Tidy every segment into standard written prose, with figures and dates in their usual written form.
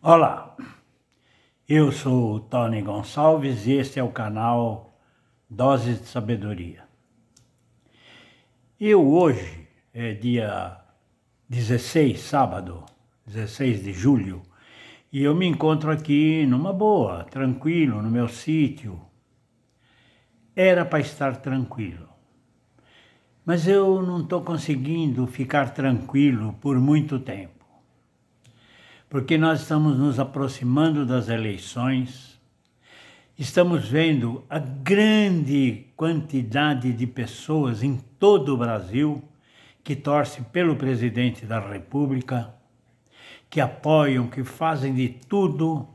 Olá, eu sou o Tony Gonçalves e este é o canal Doses de Sabedoria. Eu hoje é dia 16, sábado, 16 de julho, e eu me encontro aqui numa boa, tranquilo, no meu sítio. Era para estar tranquilo, mas eu não estou conseguindo ficar tranquilo por muito tempo. Porque nós estamos nos aproximando das eleições, estamos vendo a grande quantidade de pessoas em todo o Brasil que torcem pelo presidente da República, que apoiam, que fazem de tudo,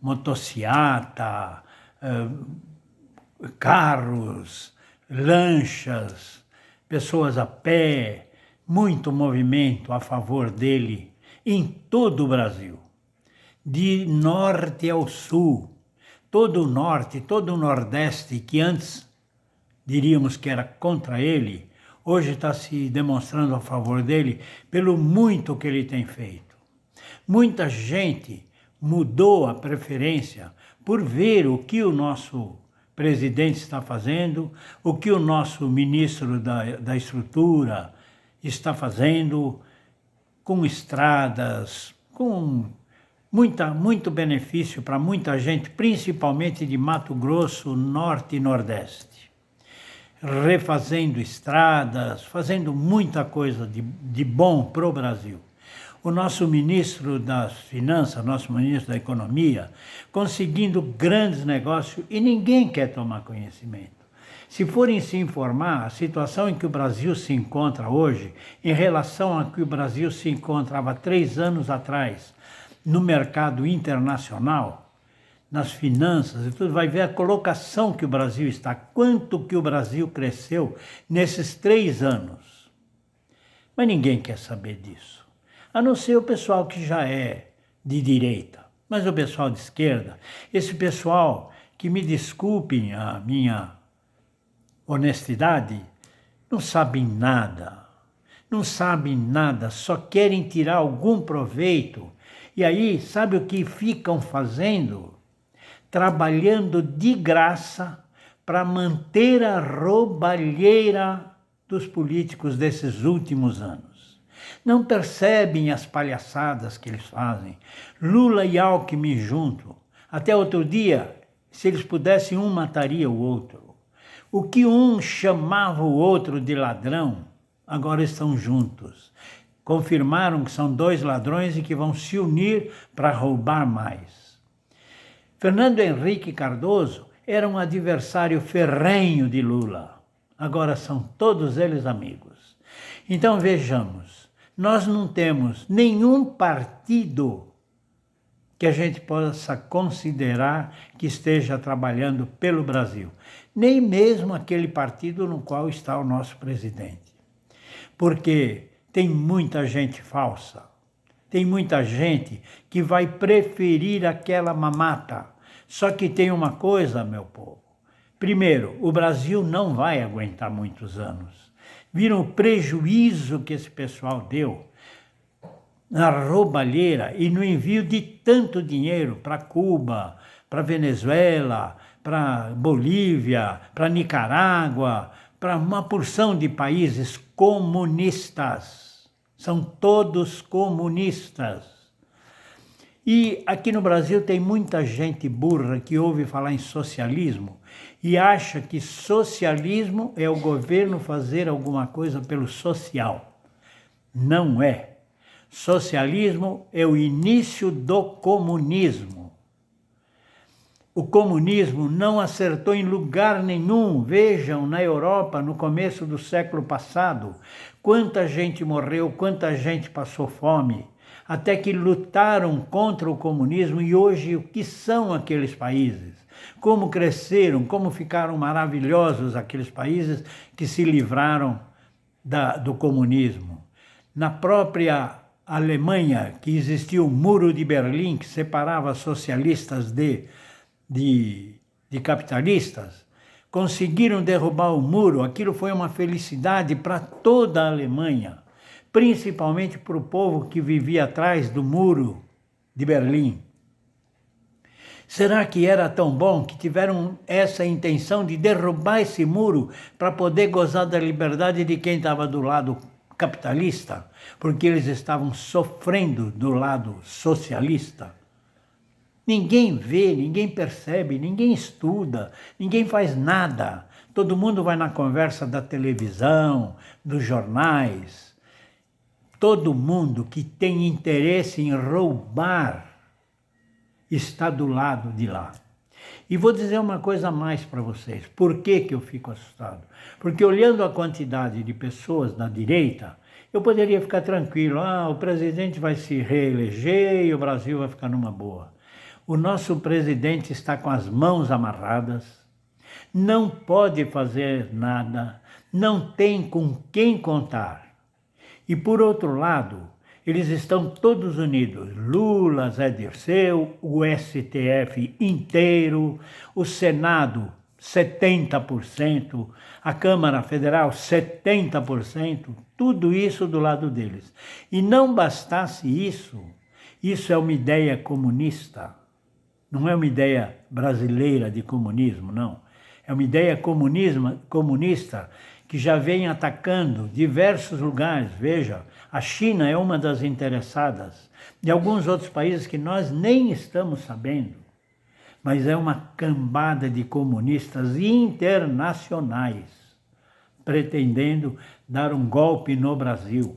motociata, carros, lanchas, pessoas a pé, muito movimento a favor dele em todo o Brasil, de norte ao sul, todo o norte, todo o nordeste, que antes diríamos que era contra ele, hoje está se demonstrando a favor dele pelo muito que ele tem feito. Muita gente mudou a preferência por ver o que o nosso presidente está fazendo, o que o nosso ministro da Estrutura está fazendo, com estradas, com muito benefício para muita gente, principalmente de Mato Grosso, Norte e Nordeste. Refazendo estradas, fazendo muita coisa de bom para o Brasil. O nosso ministro das Finanças, nosso ministro da Economia, conseguindo grandes negócios e ninguém quer tomar conhecimento. Se forem se informar, a situação em que o Brasil se encontra hoje, em relação a que o Brasil se encontrava 3 anos atrás, no mercado internacional, nas finanças e tudo, vai ver a colocação que o Brasil está, quanto que o Brasil cresceu nesses 3 anos. Mas ninguém quer saber disso, a não ser o pessoal que já é de direita. Mas o pessoal de esquerda, esse pessoal que, me desculpem a minha honestidade, não sabem nada, só querem tirar algum proveito. E aí, sabe o que ficam fazendo? Trabalhando de graça para manter a roubalheira dos políticos desses últimos anos. Não percebem as palhaçadas que eles fazem. Lula e Alckmin junto. Até outro dia, se eles pudessem, um mataria o outro. O que um chamava o outro de ladrão, agora estão juntos. Confirmaram que são 2 ladrões e que vão se unir para roubar mais. Fernando Henrique Cardoso era um adversário ferrenho de Lula. Agora são todos eles amigos. Então vejamos, nós não temos nenhum partido que a gente possa considerar que esteja trabalhando pelo Brasil. Nem mesmo aquele partido no qual está o nosso presidente. Porque tem muita gente falsa, tem muita gente que vai preferir aquela mamata. Só que tem uma coisa, meu povo. Primeiro, o Brasil não vai aguentar muitos anos. Viram o prejuízo que esse pessoal deu na roubalheira e no envio de tanto dinheiro para Cuba, para Venezuela, para Bolívia, para Nicarágua, para uma porção de países comunistas. São todos comunistas. E aqui no Brasil tem muita gente burra que ouve falar em socialismo e acha que socialismo é o governo fazer alguma coisa pelo social. Não é. Socialismo é o início do comunismo. O comunismo não acertou em lugar nenhum. Vejam, na Europa, no começo do século passado, quanta gente morreu, quanta gente passou fome, até que lutaram contra o comunismo. E hoje, o que são aqueles países? Como cresceram, como ficaram maravilhosos aqueles países que se livraram do comunismo. Na própria Alemanha, que existia o Muro de Berlim, que separava socialistas de capitalistas, conseguiram derrubar o muro. Aquilo foi uma felicidade para toda a Alemanha, principalmente para o povo que vivia atrás do muro. de Berlim. Será que era tão bom que tiveram essa intenção de derrubar esse muro para poder gozar da liberdade de quem estava do lado capitalista? Porque eles estavam sofrendo do lado socialista? Ninguém vê, ninguém percebe, ninguém estuda, ninguém faz nada. Todo mundo vai na conversa da televisão, dos jornais. Todo mundo que tem interesse em roubar está do lado de lá. E vou dizer uma coisa a mais para vocês. Por que eu fico assustado? Porque olhando a quantidade de pessoas na direita, eu poderia ficar tranquilo. O presidente vai se reeleger e o Brasil vai ficar numa boa. O nosso presidente está com as mãos amarradas, não pode fazer nada, não tem com quem contar. E por outro lado, eles estão todos unidos, Lula, Zé Dirceu, o STF inteiro, o Senado 70%, a Câmara Federal 70%, tudo isso do lado deles. E não bastasse isso, isso é uma ideia comunista, não é uma ideia brasileira de comunismo, não. É uma ideia comunista que já vem atacando diversos lugares. Veja, a China é uma das interessadas, e alguns outros países que nós nem estamos sabendo, mas é uma cambada de comunistas internacionais pretendendo dar um golpe no Brasil.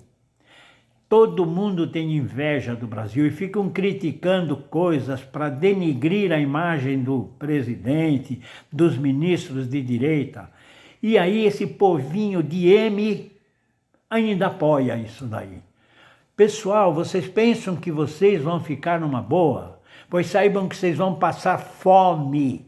Todo mundo tem inveja do Brasil e ficam criticando coisas para denigrir a imagem do presidente, dos ministros de direita. E aí esse povinho de M ainda apoia isso daí. Pessoal, vocês pensam que vocês vão ficar numa boa? Pois saibam que vocês vão passar fome.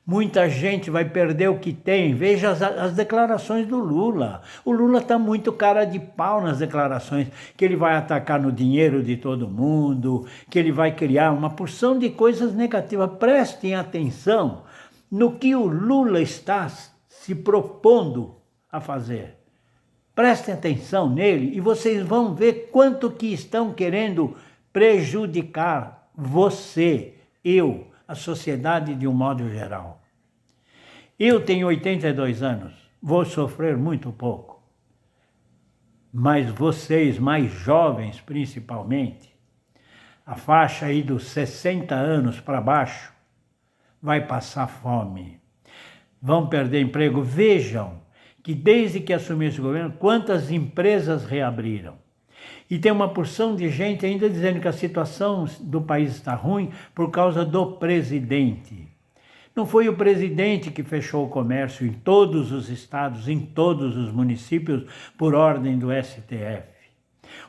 Muita gente vai perder o que tem. Veja as declarações do Lula. O Lula está muito cara de pau nas declarações, que ele vai atacar no dinheiro de todo mundo, que ele vai criar uma porção de coisas negativas. Prestem atenção no que o Lula está se propondo a fazer. Prestem atenção nele e vocês vão ver quanto que estão querendo prejudicar você, eu, a sociedade de um modo geral. Eu tenho 82 anos, vou sofrer muito pouco. Mas vocês, mais jovens principalmente, a faixa aí dos 60 anos para baixo, vai passar fome. Vão perder emprego. Vejam que desde que assumiu esse governo, quantas empresas reabriram. E tem uma porção de gente ainda dizendo que a situação do país está ruim por causa do presidente. Não foi o presidente que fechou o comércio em todos os estados, em todos os municípios, por ordem do STF.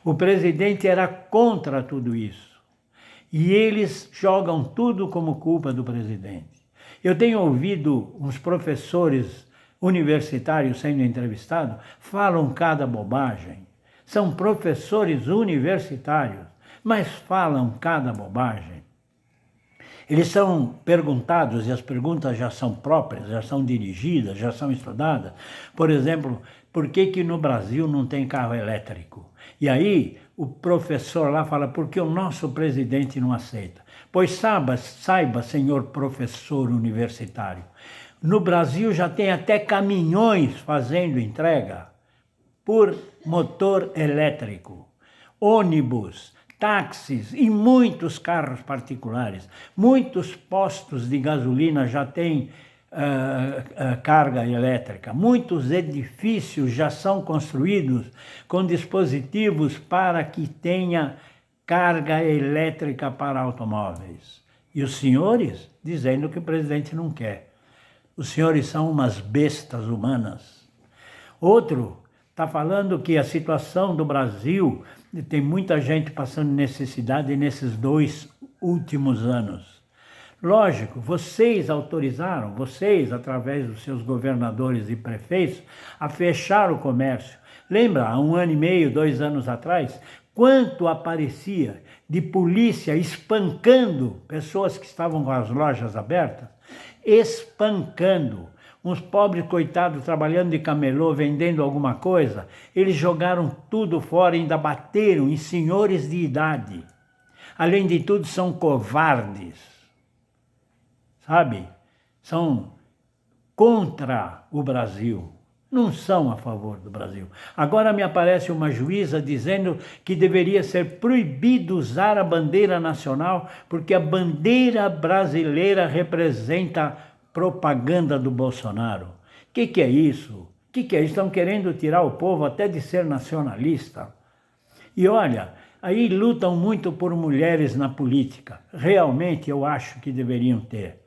O presidente era contra tudo isso. E eles jogam tudo como culpa do presidente. Eu tenho ouvido uns professores universitários sendo entrevistados, falam cada bobagem. São professores universitários, mas falam cada bobagem. Eles são perguntados, e as perguntas já são próprias, já são dirigidas, já são estudadas. Por exemplo, por que no Brasil não tem carro elétrico? E aí o professor lá fala, porque o nosso presidente não aceita. Pois saiba, senhor professor universitário, no Brasil já tem até caminhões fazendo entrega por motor elétrico, ônibus, táxis e muitos carros particulares. Muitos postos de gasolina já têm carga elétrica. Muitos edifícios já são construídos com dispositivos para que tenha carga elétrica para automóveis. E os senhores dizendo que o presidente não quer. Os senhores são umas bestas humanas. Outro está falando que a situação do Brasil, tem muita gente passando necessidade nesses 2 últimos anos. Lógico, vocês autorizaram, vocês, através dos seus governadores e prefeitos, a fechar o comércio. Lembra, há 1 ano e meio, 2 anos atrás, quanto aparecia de polícia espancando pessoas que estavam com as lojas abertas? Espancando. Uns pobres coitados trabalhando de camelô, vendendo alguma coisa, eles jogaram tudo fora e ainda bateram em senhores de idade. Além de tudo, são covardes, sabe? São contra o Brasil, não são a favor do Brasil. Agora me aparece uma juíza dizendo que deveria ser proibido usar a bandeira nacional porque a bandeira brasileira representa propaganda do Bolsonaro. O que é isso? O que é isso? Estão querendo tirar o povo até de ser nacionalista. E olha, aí lutam muito por mulheres na política. Realmente eu acho que deveriam ter.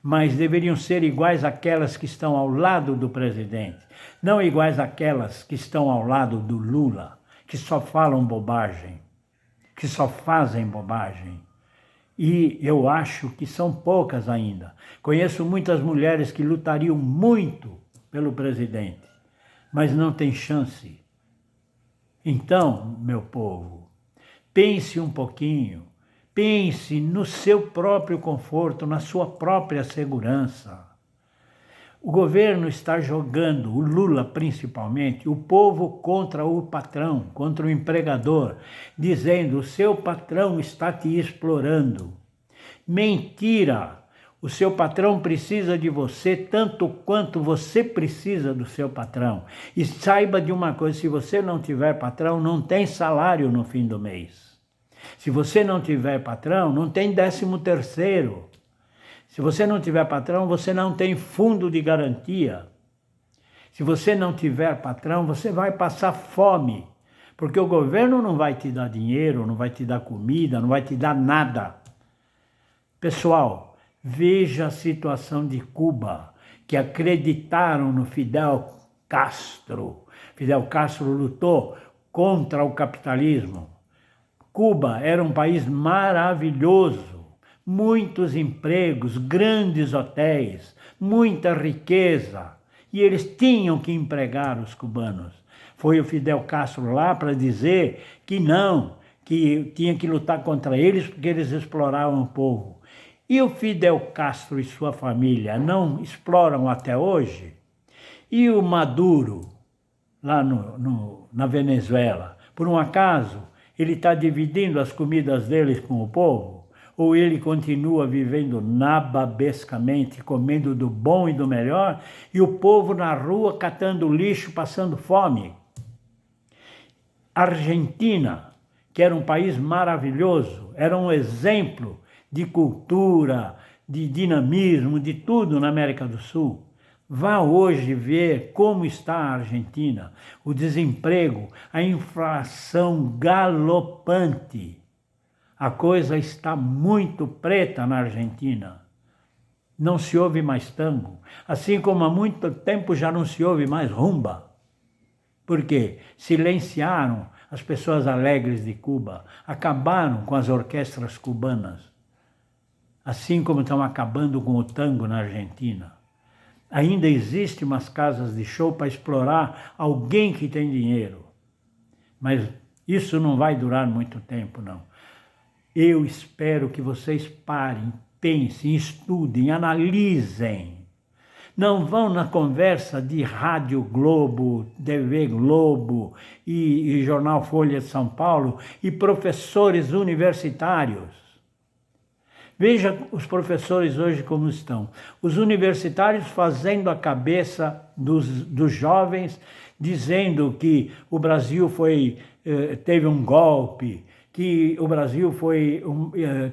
Mas deveriam ser iguais àquelas que estão ao lado do presidente, não iguais àquelas que estão ao lado do Lula, que só falam bobagem, que só fazem bobagem. E eu acho que são poucas ainda. Conheço muitas mulheres que lutariam muito pelo presidente, mas não tem chance. Então, meu povo, pense um pouquinho. Pense no seu próprio conforto, na sua própria segurança. O governo está jogando, o Lula principalmente, o povo contra o patrão, contra o empregador, dizendo: o seu patrão está te explorando. Mentira! O seu patrão precisa de você tanto quanto você precisa do seu patrão. E saiba de uma coisa: se você não tiver patrão, não tem salário no fim do mês. Se você não tiver patrão, não tem 13º. Se você não tiver patrão, você não tem fundo de garantia. Se você não tiver patrão, você vai passar fome. Porque o governo não vai te dar dinheiro, não vai te dar comida, não vai te dar nada. Pessoal, veja a situação de Cuba, que acreditaram no Fidel Castro. Fidel Castro lutou contra o capitalismo. Cuba era um país maravilhoso, muitos empregos, grandes hotéis, muita riqueza, e eles tinham que empregar os cubanos. Foi o Fidel Castro lá para dizer que não, que tinha que lutar contra eles porque eles exploravam o povo. E o Fidel Castro e sua família não exploram até hoje? E o Maduro, lá na Venezuela, por um acaso, ele está dividindo as comidas deles com o povo? Ou ele continua vivendo nababescamente, comendo do bom e do melhor, e o povo na rua catando lixo, passando fome? Argentina, que era um país maravilhoso, era um exemplo de cultura, de dinamismo, de tudo na América do Sul. Vá hoje ver como está a Argentina, o desemprego, a inflação galopante. A coisa está muito preta na Argentina. Não se ouve mais tango, assim como há muito tempo já não se ouve mais rumba. Por quê? Silenciaram as pessoas alegres de Cuba, acabaram com as orquestras cubanas, assim como estão acabando com o tango na Argentina. Ainda existem umas casas de show para explorar alguém que tem dinheiro. Mas isso não vai durar muito tempo, não. Eu espero que vocês parem, pensem, estudem, analisem. Não vão na conversa de Rádio Globo, TV Globo e Jornal Folha de São Paulo e professores universitários. Veja os professores hoje como estão. Os universitários fazendo a cabeça dos jovens, dizendo que o Brasil teve um golpe, que o Brasil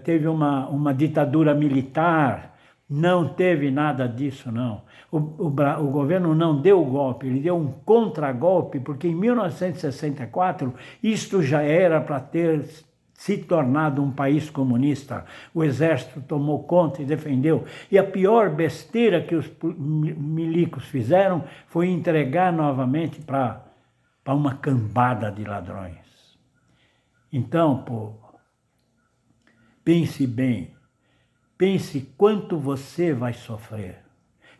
teve uma ditadura militar. Não teve nada disso, não. O governo não deu o golpe, ele deu um contragolpe, porque em 1964 isto já era para ter se tornado um país comunista. O exército tomou conta e defendeu. E a pior besteira que os milicos fizeram foi entregar novamente para uma cambada de ladrões. Então, povo, pense bem. Pense quanto você vai sofrer,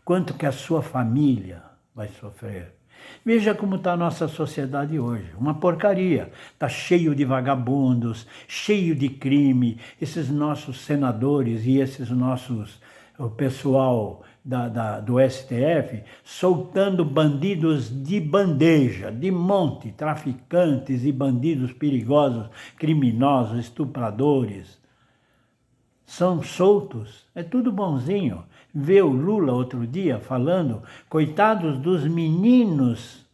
quanto que a sua família vai sofrer. Veja como está a nossa sociedade hoje, uma porcaria. Está cheio de vagabundos, cheio de crime. Esses nossos senadores e o pessoal do STF soltando bandidos de bandeja, de monte, traficantes e bandidos perigosos, criminosos, estupradores. são soltos, é tudo bonzinho. Vê o Lula outro dia falando, coitados dos meninos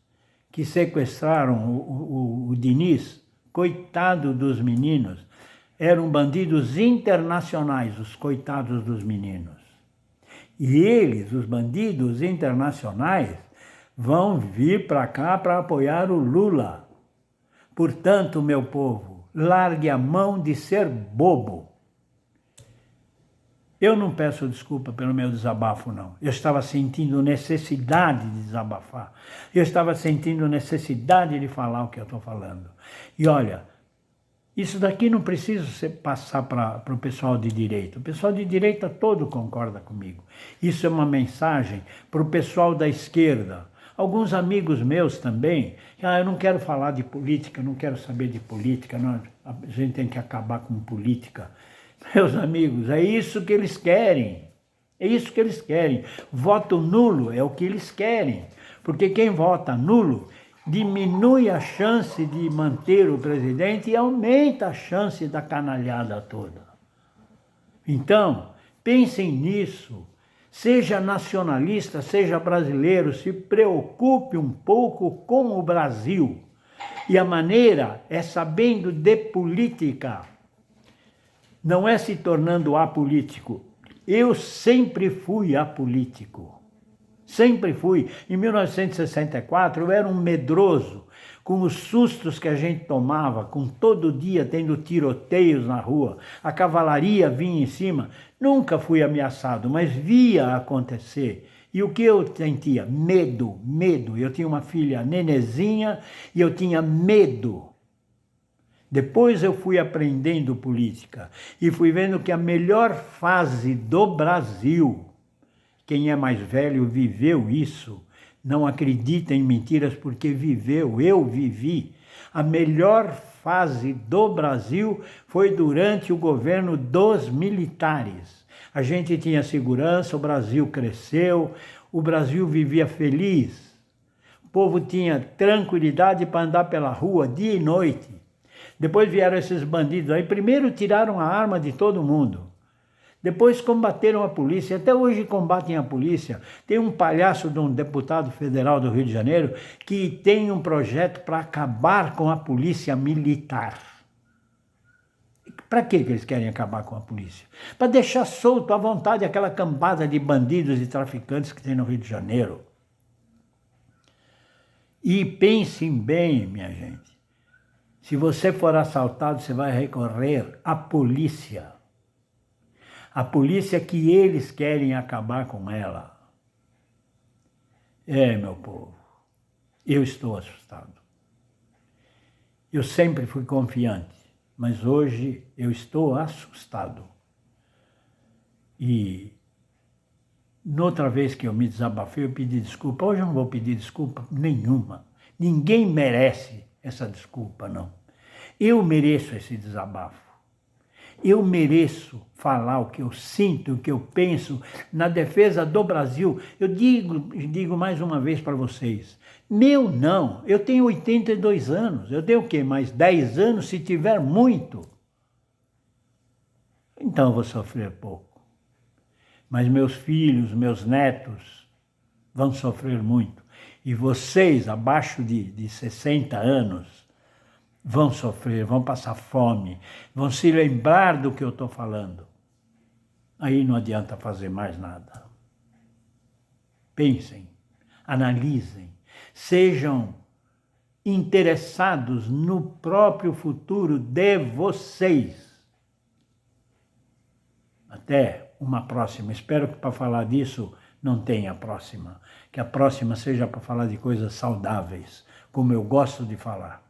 que sequestraram o Diniz, coitado dos meninos. Eram bandidos internacionais, os coitados dos meninos. E eles, os bandidos internacionais, vão vir para cá para apoiar o Lula. Portanto, meu povo, largue a mão de ser bobo. Eu não peço desculpa pelo meu desabafo, não. Eu estava sentindo necessidade de desabafar. Eu estava sentindo necessidade de falar o que eu estou falando. E olha, isso daqui não precisa passar para o pessoal de direita. O pessoal de direita todo concorda comigo. Isso é uma mensagem para o pessoal da esquerda. Alguns amigos meus também, eu não quero falar de política, não quero saber de política, não, a gente tem que acabar com política. Meus amigos, é isso que eles querem. É isso que eles querem. Voto nulo é o que eles querem. Porque quem vota nulo diminui a chance de manter o presidente e aumenta a chance da canalhada toda. Então, pensem nisso. Seja nacionalista, seja brasileiro, se preocupe um pouco com o Brasil. E a maneira é sabendo de política. Não é se tornando apolítico. Eu sempre fui apolítico. Sempre fui. Em 1964 eu era um medroso, com os sustos que a gente tomava, com todo dia tendo tiroteios na rua, a cavalaria vinha em cima. Nunca fui ameaçado, mas via acontecer. E o que eu sentia? Medo, medo. Eu tinha uma filha nenezinha e eu tinha medo. Depois eu fui aprendendo política e fui vendo que a melhor fase do Brasil, quem é mais velho viveu isso, não acredita em mentiras porque viveu, eu vivi. A melhor fase do Brasil foi durante o governo dos militares. A gente tinha segurança, o Brasil cresceu, o Brasil vivia feliz. O povo tinha tranquilidade para andar pela rua dia e noite. Depois vieram esses bandidos aí, primeiro tiraram a arma de todo mundo. Depois combateram a polícia, até hoje combatem a polícia. Tem um palhaço de um deputado federal do Rio de Janeiro que tem um projeto para acabar com a polícia militar. Para que eles querem acabar com a polícia? Para deixar solto à vontade aquela cambada de bandidos e traficantes que tem no Rio de Janeiro. E pensem bem, minha gente. Se você for assaltado, você vai recorrer à polícia. A polícia que eles querem acabar com ela. Meu povo, eu estou assustado. Eu sempre fui confiante, mas hoje eu estou assustado. E noutra vez que eu me desabafei, eu pedi desculpa. Hoje eu não vou pedir desculpa nenhuma. Ninguém merece essa desculpa, não. Eu mereço esse desabafo. Eu mereço falar o que eu sinto, o que eu penso na defesa do Brasil. Eu digo mais uma vez para vocês, meu não, eu tenho 82 anos, eu tenho o quê? Mais 10 anos se tiver muito. Então eu vou sofrer pouco. Mas meus filhos, meus netos vão sofrer muito. E vocês, abaixo de 60 anos, vão sofrer, vão passar fome, vão se lembrar do que eu estou falando. Aí não adianta fazer mais nada. Pensem, analisem, sejam interessados no próprio futuro de vocês. Até uma próxima. Espero que para falar disso não tenha próxima. Que a próxima seja para falar de coisas saudáveis, como eu gosto de falar.